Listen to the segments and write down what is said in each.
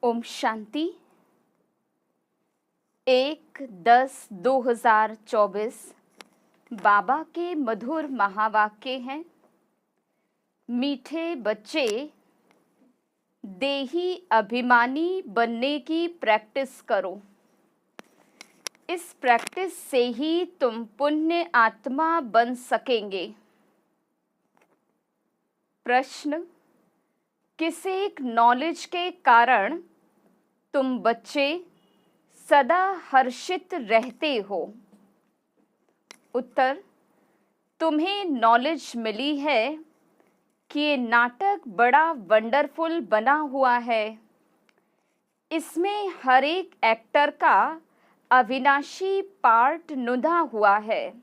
ओम शांति। 1/10/2024 बाबा के मधुर महावाक्य हैं। मीठे बच्चे, देही अभिमानी बनने की प्रैक्टिस करो। इस प्रैक्टिस से ही तुम पुण्य आत्मा बन सकेंगे। प्रश्न: किस एक नॉलेज के कारण तुम बच्चे सदा हर्षित रहते हो? उत्तर: तुम्हें नॉलेज मिली है कि ये नाटक बड़ा वंडरफुल बना हुआ है। इसमें हर एक एक्टर का अविनाशी पार्ट नुदा हुआ है।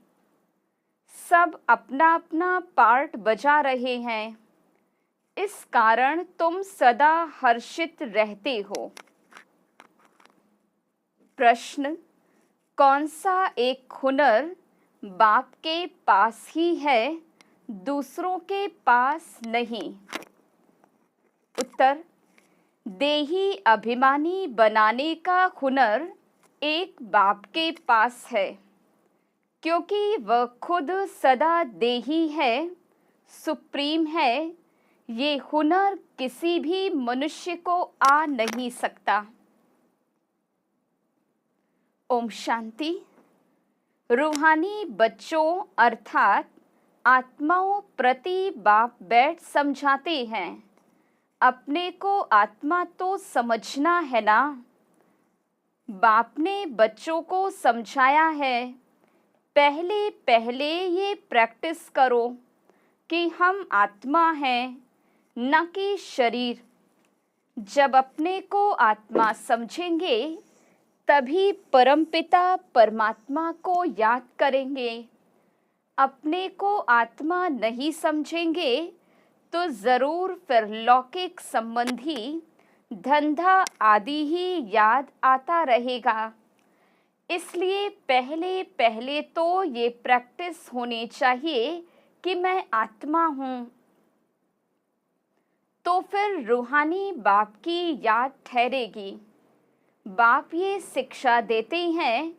सब अपना अपना पार्ट बजा रहे हैं। इस कारण तुम सदा हर्षित रहते हो। प्रश्न: कौन सा एक हुनर बाप के पास ही है, दूसरों के पास नहीं? उत्तर: देही अभिमानी बनाने का हुनर एक बाप के पास है, क्योंकि वह खुद सदा देही है, सुप्रीम है। ये हुनर किसी भी मनुष्य को आ नहीं सकता। ओम शांति। रूहानी बच्चों अर्थात आत्माओं प्रति बाप बैठ समझाते हैं। अपने को आत्मा तो समझना है ना। बाप ने बच्चों को समझाया है, पहले पहले ये प्रैक्टिस करो कि हम आत्मा हैं, न कि शरीर। जब अपने को आत्मा समझेंगे तभी परमपिता परमात्मा को याद करेंगे। अपने को आत्मा नहीं समझेंगे तो ज़रूर फिर लौकिक संबंधी धंधा आदि ही याद आता रहेगा। इसलिए पहले पहले तो ये प्रैक्टिस होनी चाहिए कि मैं आत्मा हूँ। तो फिर रूहानी बाप की याद ठहरेगी। बाप ये शिक्षा देते हैं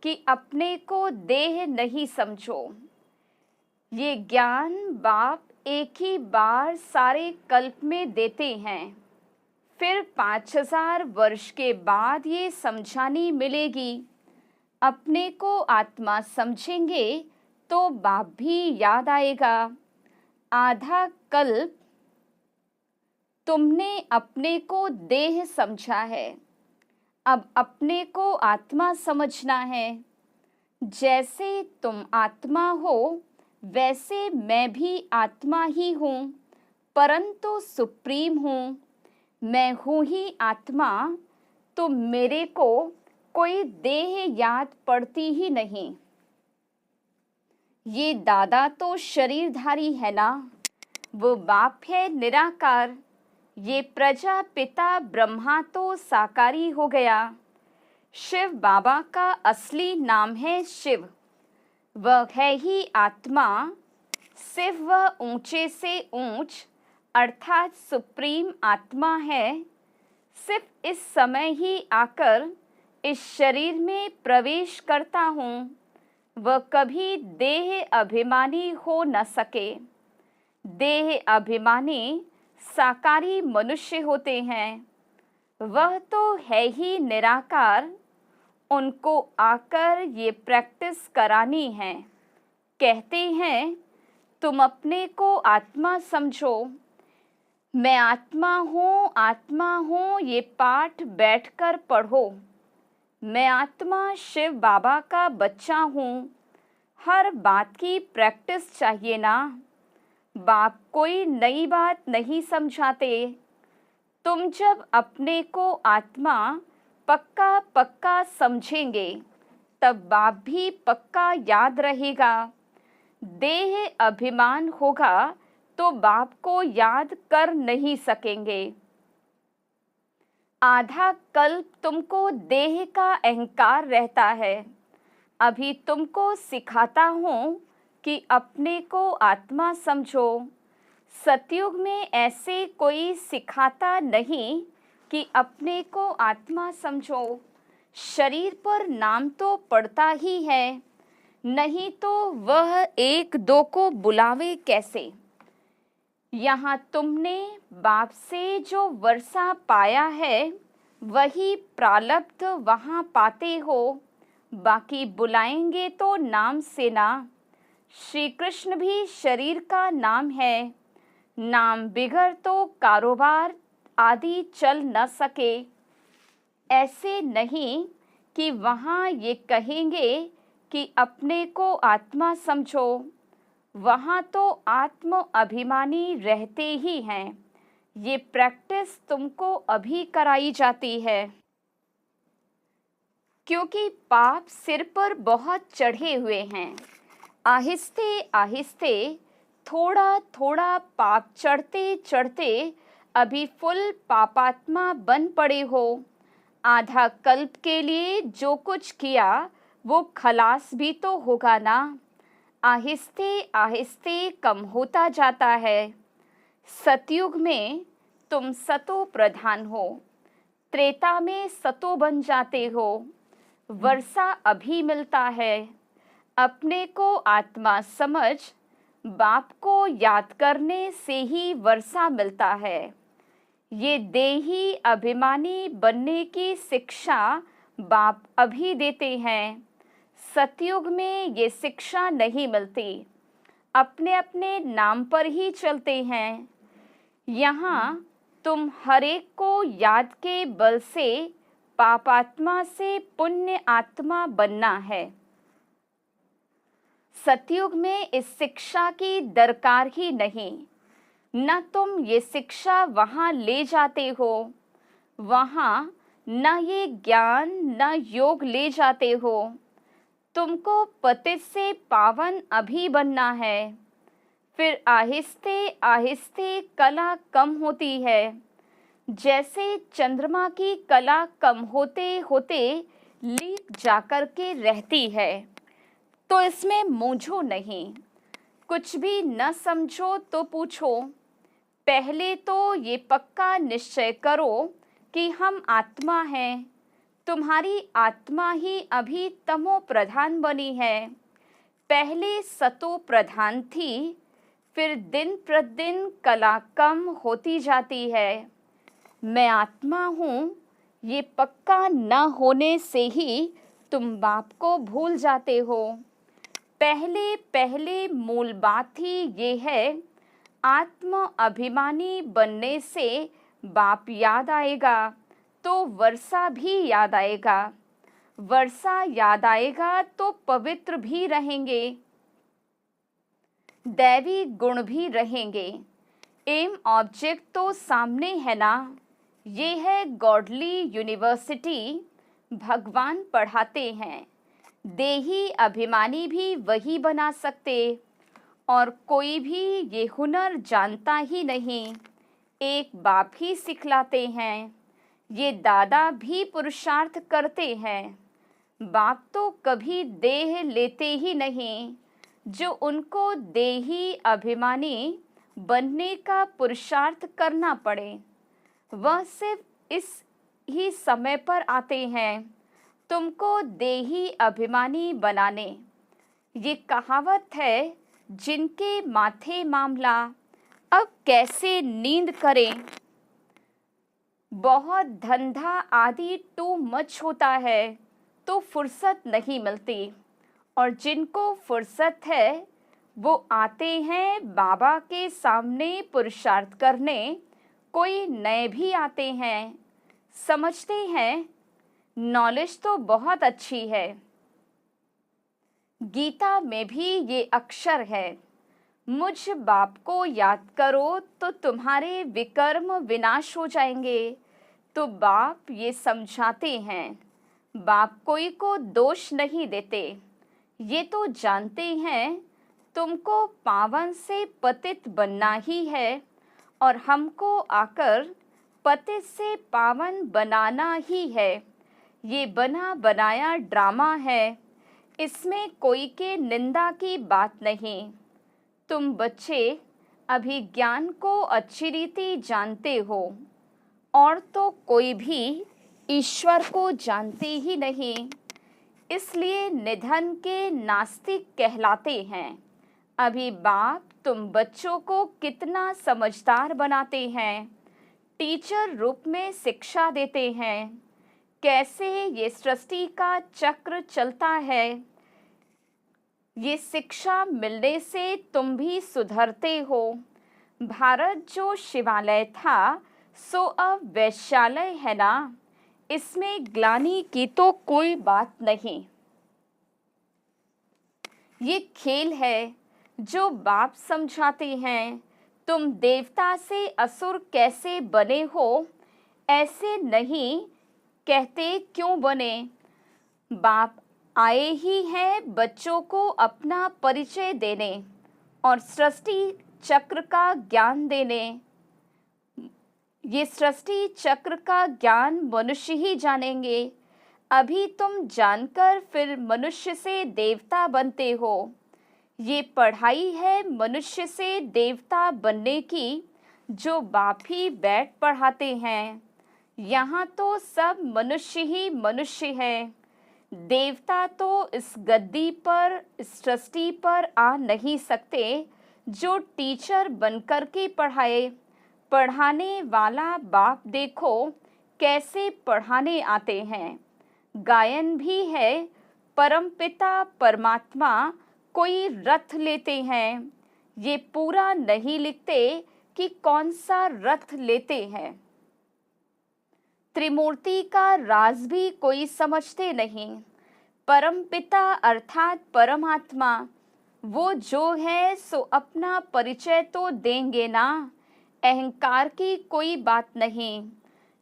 कि अपने को देह नहीं समझो। ये ज्ञान बाप एक ही बार सारे कल्प में देते हैं। फिर 5000 वर्ष के बाद ये समझानी मिलेगी। अपने को आत्मा समझेंगे तो बाप भी याद आएगा। आधा कल्प तुमने अपने को देह समझा है, अब अपने को आत्मा समझना है। जैसे तुम आत्मा हो वैसे मैं भी आत्मा ही हूँ, परंतु सुप्रीम हूँ। मैं हूँ ही आत्मा, तो मेरे को कोई देह याद पड़ती ही नहीं। ये दादा तो शरीरधारी है ना, वो बाप है निराकार। ये प्रजापिता ब्रह्मा तो साकारी हो गया। शिव बाबा का असली नाम है शिव। वह है ही आत्मा। सिर्फ वह ऊंचे से ऊंच अर्थात सुप्रीम आत्मा है। सिर्फ इस समय ही आकर इस शरीर में प्रवेश करता हूँ। वह कभी देह अभिमानी हो न सके। देह अभिमानी साकारी मनुष्य होते हैं। वह तो है ही निराकार। उनको आकर ये प्रैक्टिस करानी है। कहते हैं तुम अपने को आत्मा समझो। मैं आत्मा हूँ ये पाठ बैठकर पढ़ो। मैं आत्मा शिव बाबा का बच्चा हूँ। हर बात की प्रैक्टिस चाहिए ना। बाप कोई नई बात नहीं समझाते। तुम जब अपने को आत्मा पक्का पक्का समझेंगे तब बाप भी पक्का याद रहेगा। देह अभिमान होगा तो बाप को याद कर नहीं सकेंगे। आधा कल्प तुमको देह का अहंकार रहता है। अभी तुमको सिखाता हूँ कि अपने को आत्मा समझो। सतयुग में ऐसे कोई सिखाता नहीं कि अपने को आत्मा समझो। शरीर पर नाम तो पड़ता ही है, नहीं तो वह एक दो को बुलावे कैसे। यहाँ तुमने बाप से जो वर्षा पाया है, वही प्रारब्ध वहाँ पाते हो। बाकी बुलाएंगे तो नाम से ना। श्री कृष्ण भी शरीर का नाम है, नाम बिगड़ तो कारोबार आदि चल न सके। ऐसे नहीं कि वहाँ ये कहेंगे कि अपने को आत्मा समझो, वहाँ तो आत्म अभिमानी रहते ही हैं। ये प्रैक्टिस तुमको अभी कराई जाती है, क्योंकि पाप सिर पर बहुत चढ़े हुए हैं। आहिस्ते आहिस्ते थोड़ा थोड़ा पाप चढ़ते चढ़ते अभी फुल पापात्मा बन पड़े हो। आधा कल्प के लिए जो कुछ किया वो खलास भी तो होगा ना। आहिस्ते आहिस्ते कम होता जाता है। सतयुग में तुम सतो प्रधान हो, त्रेता में सतो बन जाते हो। वर्षा अभी मिलता है। अपने को आत्मा समझ, बाप को याद करने से ही वर्षा मिलता है। ये देही अभिमानी बनने की शिक्षा बाप अभी देते हैं। सतयुग में ये शिक्षा नहीं मिलती, अपने अपने नाम पर ही चलते हैं। यहाँ तुम हरेक को याद के बल से पापात्मा से पुण्य आत्मा बनना है। सतयुग में इस शिक्षा की दरकार ही नहीं। न तुम ये शिक्षा वहाँ ले जाते हो, वहाँ न ये ज्ञान न योग ले जाते हो। तुमको पतित से पावन अभी बनना है। फिर आहिस्ते आहिस्ते कला कम होती है। जैसे चंद्रमा की कला कम होते होते लीक जाकर के रहती है। तो इसमें मूंझो नहीं, कुछ भी न समझो तो पूछो। पहले तो ये पक्का निश्चय करो कि हम आत्मा हैं। तुम्हारी आत्मा ही अभी तमो प्रधान बनी है। पहले सतो प्रधान थी, फिर दिन प्रतिदिन कला कम होती जाती है। मैं आत्मा हूँ, ये पक्का न होने से ही तुम बाप को भूल जाते हो। पहले पहले मूल बात ही ये है, आत्म अभिमानी बनने से बाप याद आएगा तो वर्षा भी याद आएगा। वर्षा याद आएगा तो पवित्र भी रहेंगे, दैवी गुण भी रहेंगे। एम ऑब्जेक्ट तो सामने है ना। ये है गॉडली यूनिवर्सिटी, भगवान पढ़ाते हैं। देही अभिमानी भी वही बना सकते, और कोई भी ये हुनर जानता ही नहीं। एक बाप ही सिखलाते हैं। ये दादा भी पुरुषार्थ करते हैं। बाप तो कभी देह लेते ही नहीं। जो उनको देही अभिमानी बनने का पुरुषार्थ करना पड़े, वह सिर्फ इस ही समय पर आते हैं तुमको देही अभिमानी बनाने। ये कहावत है, जिनके माथे मामला अब कैसे नींद करें। बहुत धंधा आदि टू मच होता है तो फुर्सत नहीं मिलती, और जिनको फुर्सत है वो आते हैं बाबा के सामने पुरुषार्थ करने। कोई नए भी आते हैं, समझते हैं नॉलेज तो बहुत अच्छी है। गीता में भी ये अक्षर है, मुझ बाप को याद करो तो तुम्हारे विकर्म विनाश हो जाएंगे। तो बाप ये समझाते हैं, बाप कोई को दोष नहीं देते। ये तो जानते हैं तुमको पावन से पतित बनना ही है, और हमको आकर पतित से पावन बनाना ही है। ये बना बनाया ड्रामा है, इसमें कोई के निंदा की बात नहीं। तुम बच्चे अभी ज्ञान को अच्छी रीति जानते हो। और तो कोई भी ईश्वर को जानते ही नहीं, इसलिए निधन के नास्तिक कहलाते हैं। अभी बाप तुम बच्चों को कितना समझदार बनाते हैं, टीचर रूप में शिक्षा देते हैं, कैसे ये सृष्टि का चक्र चलता है। ये शिक्षा मिलने से तुम भी सुधरते हो। भारत जो शिवालय था सो अब वैश्यालय है ना, इसमें ग्लानि की तो कोई बात नहीं। ये खेल है जो बाप समझाते हैं। तुम देवता से असुर कैसे बने हो, ऐसे नहीं कहते क्यों बने। बाप आए ही हैं बच्चों को अपना परिचय देने और सृष्टि चक्र का ज्ञान देने। ये सृष्टि चक्र का ज्ञान मनुष्य ही जानेंगे। अभी तुम जानकर फिर मनुष्य से देवता बनते हो। ये पढ़ाई है मनुष्य से देवता बनने की, जो बाप ही बैठ पढ़ाते हैं। यहाँ तो सब मनुष्य ही मनुष्य है। देवता तो इस गद्दी पर, इस सृष्टि पर आ नहीं सकते जो टीचर बनकर के पढ़ाए। पढ़ाने वाला बाप देखो कैसे पढ़ाने आते हैं। गायन भी है, परमपिता परमात्मा कोई रथ लेते हैं। ये पूरा नहीं लिखते कि कौन सा रथ लेते हैं। त्रिमूर्ति का राज भी कोई समझते नहीं। परमपिता अर्थात परमात्मा वो जो है सो अपना परिचय तो देंगे ना। अहंकार की कोई बात नहीं।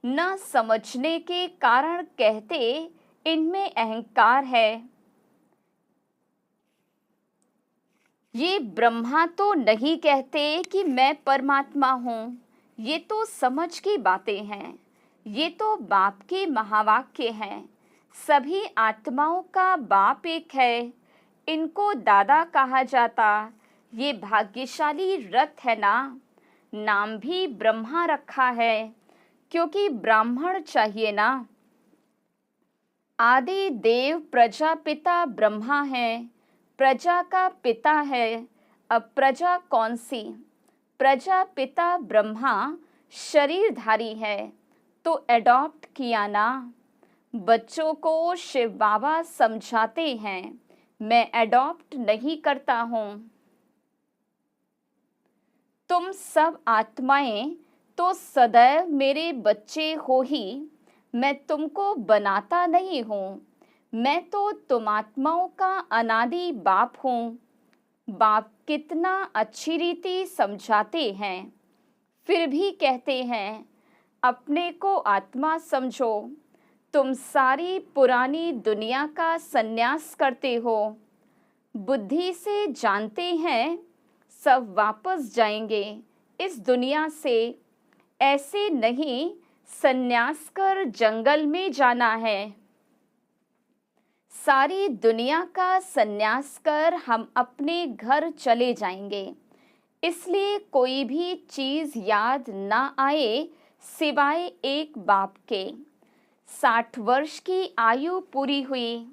न समझने के कारण कहते इनमें अहंकार है। ये ब्रह्मा तो नहीं कहते कि मैं परमात्मा हूँ। ये तो समझ की बातें हैं। ये तो बाप के महावाक्य हैं। सभी आत्माओं का बाप एक है। इनको दादा कहा जाता। ये भाग्यशाली रथ है ना। नाम भी ब्रह्मा रखा है क्योंकि ब्राह्मण चाहिए ना। आदि देव प्रजापिता ब्रह्मा है, प्रजा का पिता है। अब प्रजा कौन सी? प्रजापिता ब्रह्मा शरीरधारी है तो एडॉप्ट किया ना। बच्चों को शिव बाबा समझाते हैं, मैं एडॉप्ट नहीं करता हूँ। तुम सब आत्माएं तो सदैव मेरे बच्चे हो ही। मैं तुमको बनाता नहीं हूँ। मैं तो तुम आत्माओं का अनादि बाप हूँ। बाप कितना अच्छी रीति समझाते हैं, फिर भी कहते हैं अपने को आत्मा समझो। तुम सारी पुरानी दुनिया का संन्यास करते हो। बुद्धि से जानते हैं सब वापस जाएंगे इस दुनिया से। ऐसे नहीं संन्यास कर जंगल में जाना है। सारी दुनिया का संन्यास कर हम अपने घर चले जाएंगे। इसलिए कोई भी चीज याद ना आए सिवाय एक बाप के। 60 वर्ष की आयु पूरी हुई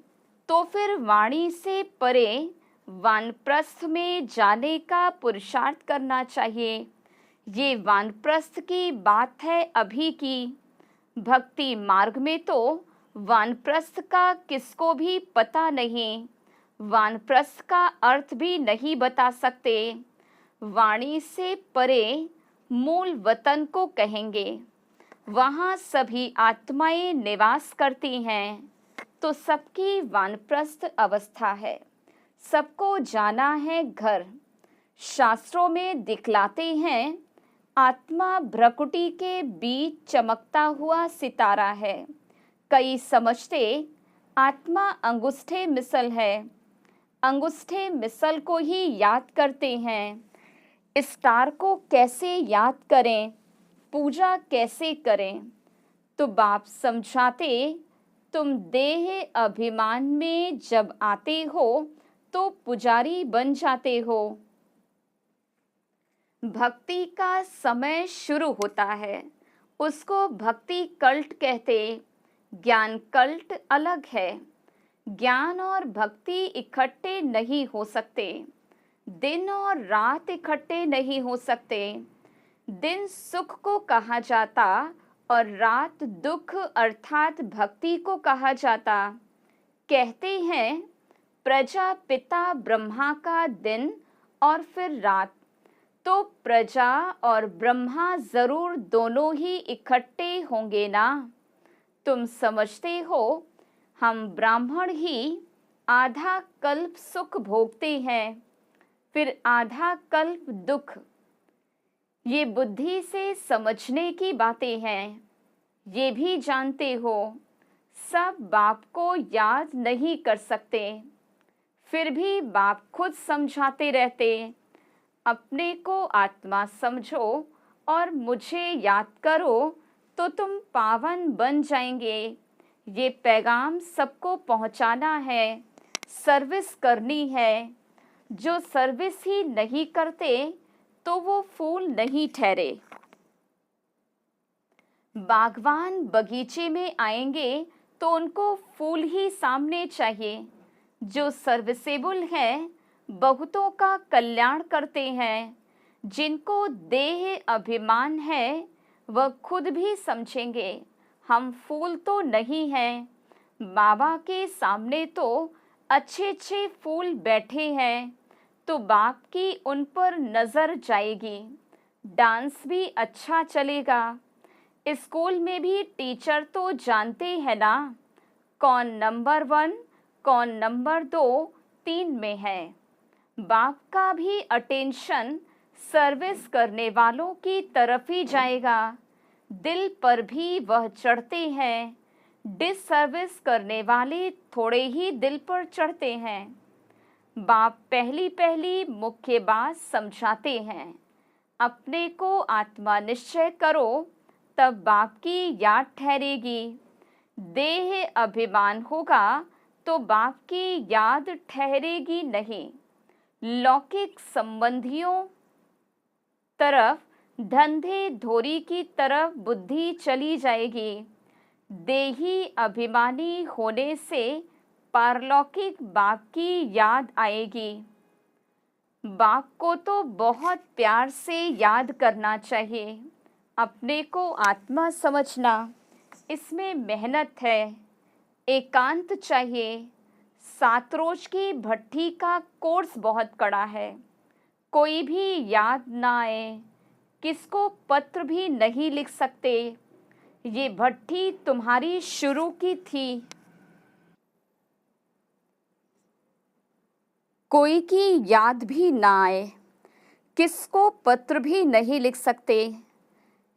तो फिर वाणी से परे वानप्रस्थ में जाने का पुरुषार्थ करना चाहिए। ये वानप्रस्थ की बात है अभी की। भक्ति मार्ग में तो वानप्रस्थ का किसको भी पता नहीं। वानप्रस्थ का अर्थ भी नहीं बता सकते। वाणी से परे मूल वतन को कहेंगे। वहाँ सभी आत्माएं निवास करती हैं तो सबकी वानप्रस्थ अवस्था है। सबको जाना है घर। शास्त्रों में दिखलाते हैं आत्मा भ्रकुटी के बीच चमकता हुआ सितारा है। कई समझते आत्मा अंगूठे मिसल है। अंगूठे मिसल को ही याद करते हैं। स्टार को कैसे याद करें, पूजा कैसे करें? तो बाप समझाते तुम देह अभिमान में जब आते हो तो पुजारी बन जाते हो। भक्ति का समय शुरू होता है उसको भक्ति कल्ट कहते। ज्ञान कल्ट अलग है। ज्ञान और भक्ति इकट्ठे नहीं हो सकते। दिन और रात इकट्ठे नहीं हो सकते। दिन सुख को कहा जाता और रात दुख अर्थात भक्ति को कहा जाता। कहते हैं प्रजापिता ब्रह्मा का दिन और फिर रात, तो प्रजा और ब्रह्मा जरूर दोनों ही इकट्ठे होंगे ना। तुम समझते हो हम ब्राह्मण ही आधा कल्प सुख भोगते हैं, फिर आधा कल्प दुख। ये बुद्धि से समझने की बातें हैं। ये भी जानते हो सब बाप को याद नहीं कर सकते, फिर भी बाप खुद समझाते रहते अपने को आत्मा समझो और मुझे याद करो तो तुम पावन बन जाएंगे। ये पैगाम सबको पहुंचाना है, सर्विस करनी है। जो सर्विस ही नहीं करते तो वो फूल नहीं ठहरे। बागवान बगीचे में आएंगे तो उनको फूल ही सामने चाहिए। जो सर्विसेबल है, बहुतों का कल्याण करते हैं, जिनको देह अभिमान है, वह खुद भी समझेंगे हम फूल तो नहीं हैं। बाबा के सामने तो अच्छे अच्छे फूल बैठे हैं, तो बाप की उन पर नज़र जाएगी। डांस भी अच्छा चलेगा। स्कूल में भी टीचर तो जानते हैं ना कौन नंबर 1 कौन नंबर 2 3 में है। बाप का भी अटेंशन सर्विस करने वालों की तरफ ही जाएगा। दिल पर भी वह चढ़ते हैं। डिसर्विस करने वाले थोड़े ही दिल पर चढ़ते हैं। बाप पहली पहली मुख्य बात समझाते हैं, अपने को आत्मा निश्चय करो, तब बाप की याद ठहरेगी। देह अभिमान होगा तो बाप की याद ठहरेगी नहीं। लौकिक संबंधियों तरफ, धंधे धोरी की तरफ बुद्धि चली जाएगी। देही अभिमानी होने से पारलौकिक बाप की याद आएगी। बाप को तो बहुत प्यार से याद करना चाहिए। अपने को आत्मा समझना, इसमें मेहनत है, एकांत चाहिए। 7 रोज की भट्ठी का कोर्स बहुत कड़ा है। कोई भी याद ना आए, किसको पत्र भी नहीं लिख सकते। ये भट्ठी तुम्हारी शुरू की थी। कोई की याद भी ना आए, किसको पत्र भी नहीं लिख सकते।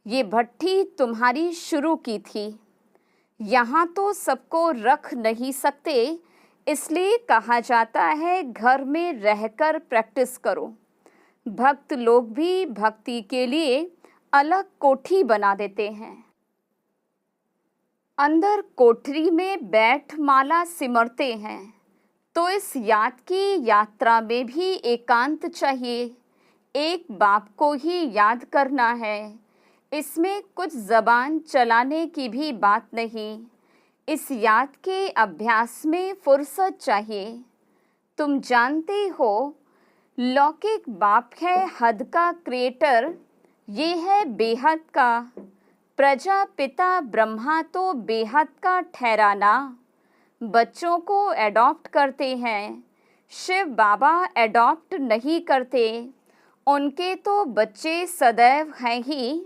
ये भट्ठी तुम्हारी शुरू की थी। यहाँ तो सबको रख नहीं सकते, इसलिए कहा जाता है घर में रहकर प्रैक्टिस करो। भक्त लोग भी भक्ति के लिए अलग कोठी बना देते हैं। अंदर कोठरी में बैठ माला सिमरते हैं, तो इस याद की यात्रा में भी एकांत चाहिए। एक बाप को ही याद करना है। इसमें कुछ जबान चलाने की भी बात नहीं। इस याद के अभ्यास में फुर्सत चाहिए। तुम जानते हो लौकिक बाप है हद का क्रिएटर, ये है बेहद का। प्रजापिता ब्रह्मा तो बेहद का ठहराना। बच्चों को एडॉप्ट करते हैं, शिव बाबा एडॉप्ट नहीं करते। उनके तो बच्चे सदैव हैं ही।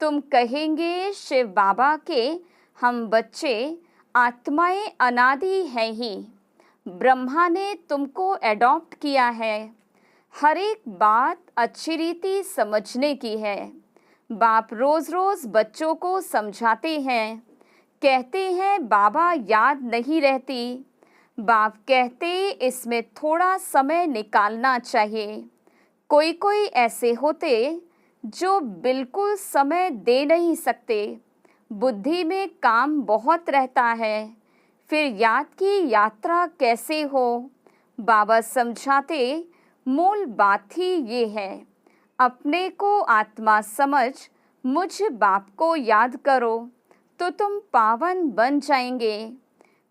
तुम कहेंगे शिव बाबा के हम बच्चे, आत्माएं अनादि हैं ही। ब्रह्मा ने तुमको एडॉप्ट किया है। हर एक बात अच्छी रीति समझने की है। बाप रोज़ रोज़ बच्चों को समझाते हैं। कहते हैं बाबा याद नहीं रहती। बाप कहते इसमें थोड़ा समय निकालना चाहिए। कोई कोई ऐसे होते जो बिल्कुल समय दे नहीं सकते। बुद्धि में काम बहुत रहता है, फिर याद की यात्रा कैसे हो। बाबा समझाते मूल बात ही ये है, अपने को आत्मा समझ मुझ बाप को याद करो तो तुम पावन बन जाएंगे।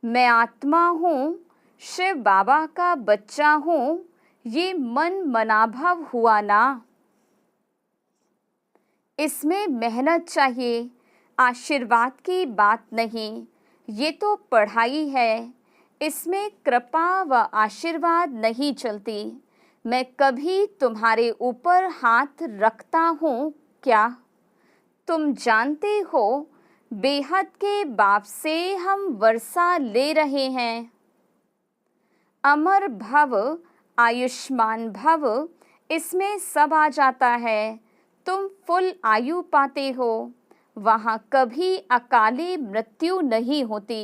मैं आत्मा हूँ, शिव बाबा का बच्चा हूँ, ये मन मनाभव हुआ ना। इसमें मेहनत चाहिए, आशीर्वाद की बात नहीं। ये तो पढ़ाई है, इसमें कृपा व आशीर्वाद नहीं चलती। मैं कभी तुम्हारे ऊपर हाथ रखता हूँ क्या? तुम जानते हो बेहद के बाप से हम वर्षा ले रहे हैं। अमर भव, आयुष्मान भव, इसमें सब आ जाता है। तुम फुल आयु पाते हो, वहाँ कभी अकाली मृत्यु नहीं होती।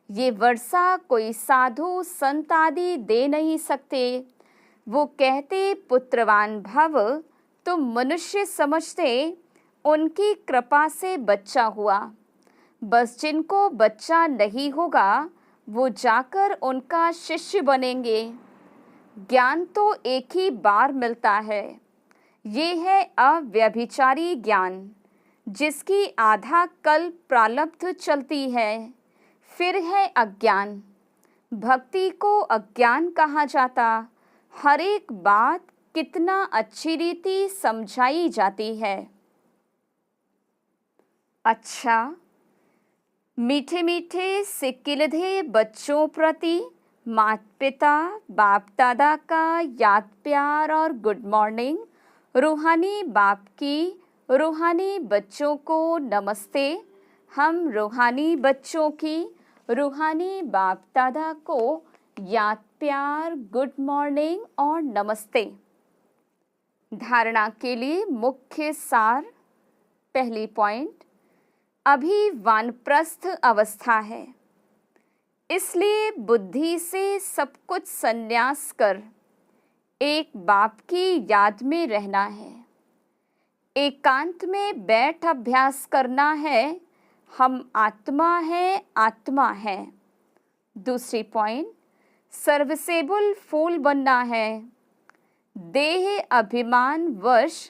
ये वर्षा कोई साधु संत आदि दे नहीं सकते। वो कहते पुत्रवान भव, तुम मनुष्य समझते, उनकी कृपा से बच्चा हुआ। बस जिनको बच्चा नहीं होगा वो जाकर उनका शिष्य बनेंगे। ज्ञान तो एक ही बार मिलता है। ये है अव्यभिचारी ज्ञान, जिसकी आधा कल्प प्रारब्ध चलती है। फिर है अज्ञान। भक्ति को अज्ञान कहा जाता। हर एक बात कितना अच्छी रीति समझाई जाती है। अच्छा, मीठे मीठे सिक्किलधे बच्चों प्रति माता पिता बाप दादा का याद प्यार और गुड मॉर्निंग। रूहानी बाप की रूहानी बच्चों को नमस्ते। हम रूहानी बच्चों की रूहानी बाप दादा को याद प्यार, गुड मॉर्निंग और नमस्ते। धारणा के लिए मुख्य सार। पहली पॉइंट, अभी वानप्रस्थ अवस्था है, इसलिए बुद्धि से सब कुछ संन्यास कर एक बाप की याद में रहना है। एकांत में बैठ अभ्यास करना है। हम आत्मा है, आत्मा है। दूसरी पॉइंट, सर्विसेबल फूल बनना है। देह अभिमान वश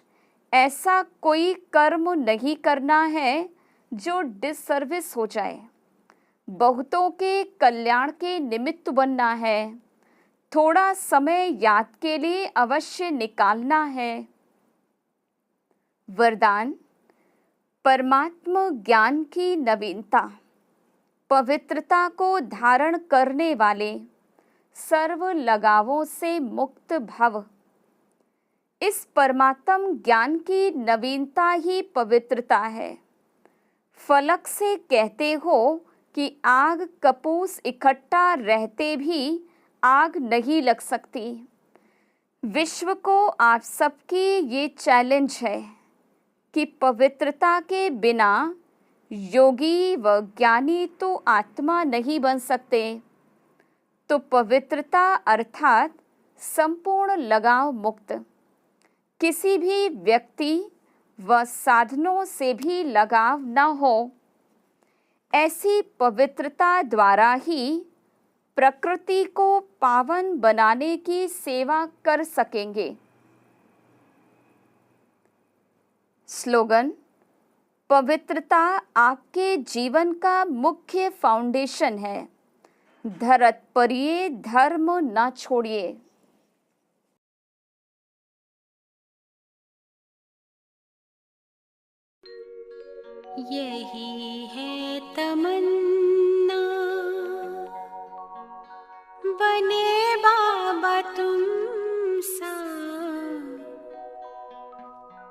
ऐसा कोई कर्म नहीं करना है जो डिसर्विस हो जाए। बहुतों के कल्याण के निमित्त बनना है। थोड़ा समय याद के लिए अवश्य निकालना है। वरदान, परमात्म ज्ञान की नवीनता, पवित्रता को धारण करने वाले, सर्व लगावों से मुक्त भव। इस परमात्म ज्ञान की नवीनता ही पवित्रता है। फलक से कहते हो कि आग कपूस इकट्ठा रहते भी आग नहीं लग सकती। विश्व को आप सबकी ये चैलेंज है कि पवित्रता के बिना योगी व ज्ञानी तो आत्मा नहीं बन सकते। तो पवित्रता अर्थात संपूर्ण लगाव मुक्त, किसी भी व्यक्ति व साधनों से भी लगाव न हो, ऐसी पवित्रता द्वारा ही प्रकृति को पावन बनाने की सेवा कर सकेंगे। स्लोगन, पवित्रता आपके जीवन का मुख्य फाउंडेशन है। धरत परिये धर्म न छोड़िए। यही है तमन्ना, बने बाबा तुम सा,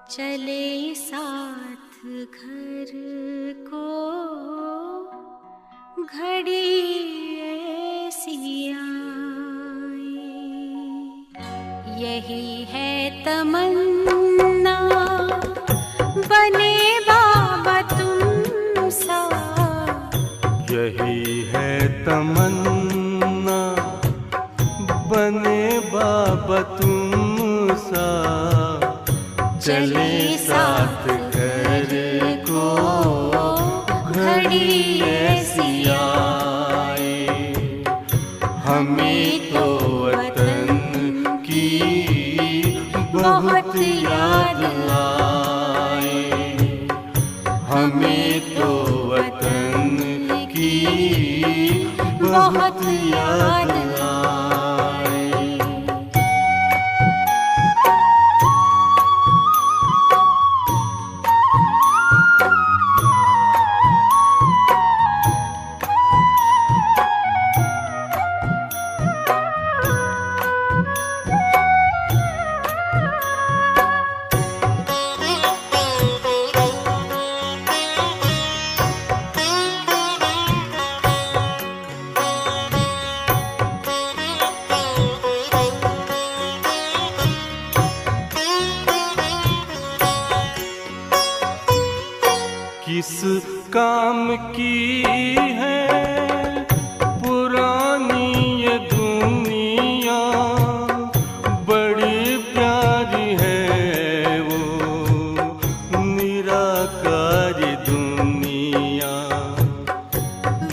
चले साथ घर को, घड़ी ऐसी आए। यही है तमन्ना, बने बाबा तुम सा। यही है तमन्ना, बने बाबा तुम सा, चले साथ घर को, घड़ी ऐसी आए। हमें तो वतन की बहुत याद आए। हमें तो वतन की बहुत याद आए। किस काम की है पुरानी ये दुनिया, बड़ी प्यारी है वो निराकारी दुनिया।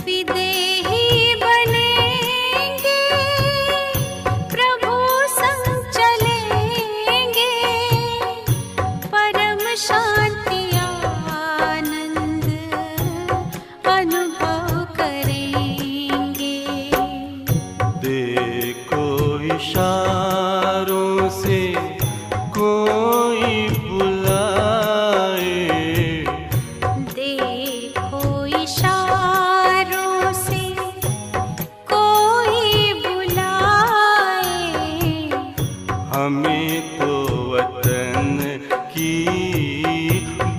विदेही बनेंगे प्रभु संग चलेंगे, परम शांति आनंद अनुभव करेंगे। देखो इशारों से कोई बुलाए, देखो इशारों से कोई बुलाए, हमें तो वतन की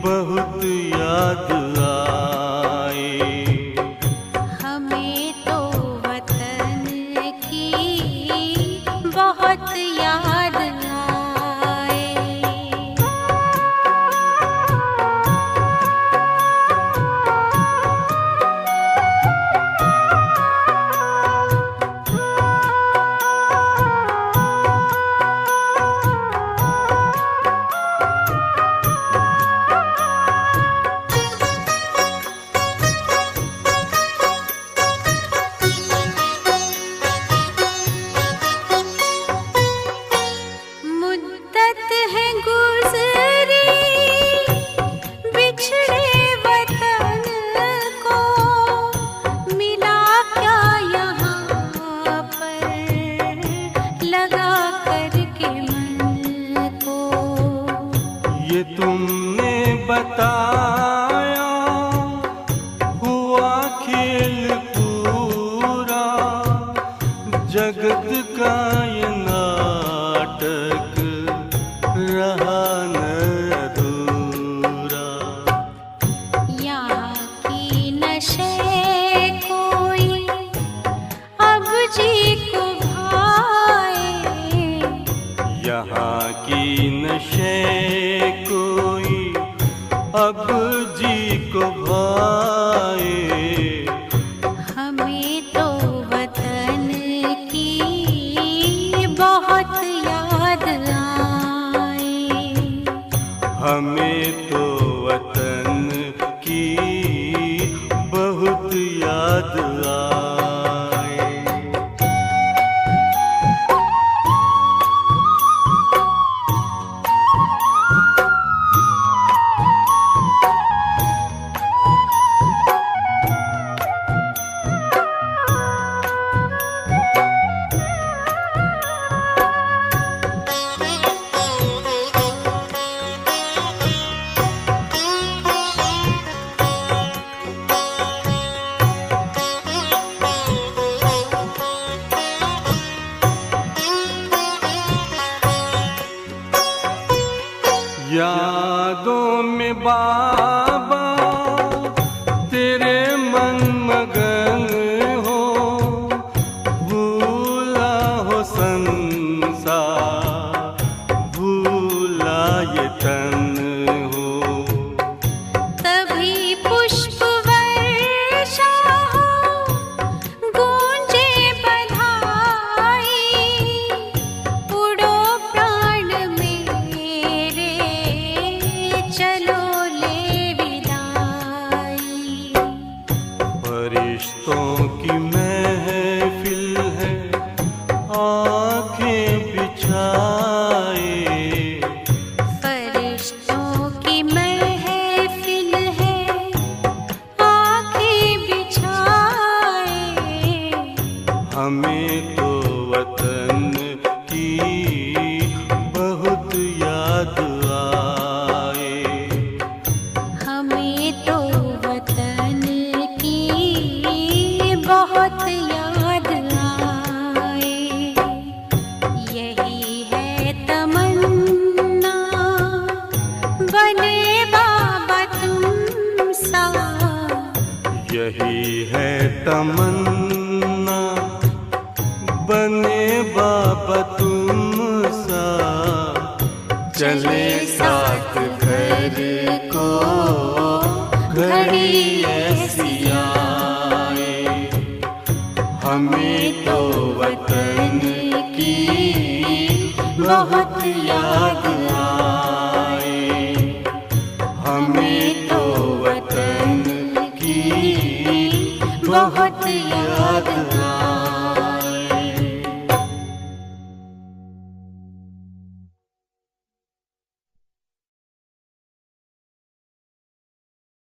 बहुत याद आए। हमें तो वतन की बहुत याद आए। मुद्दत है गुज़री बिछड़े वतन को, मिला क्या यहाँ पर लगा करके मन को। ये तुमने बताया हुआ खेल पूरा, जगत का ये नाटक रहा न अधूरा। यहाँ की नशे कोई अब जी को भाए, यहाँ की नशे कोई अब जी को भाए। हमें तो वतन की बहुत याद आए। हमें तो वतन की बहुत याद आए। यही है तमन्ना, बने बाबा तुम सा, चले साथ घर को घड़ी ऐसी आए। हमें तो वतन की बहुत याद आए, हमें तो वतन की बहुत याद आए।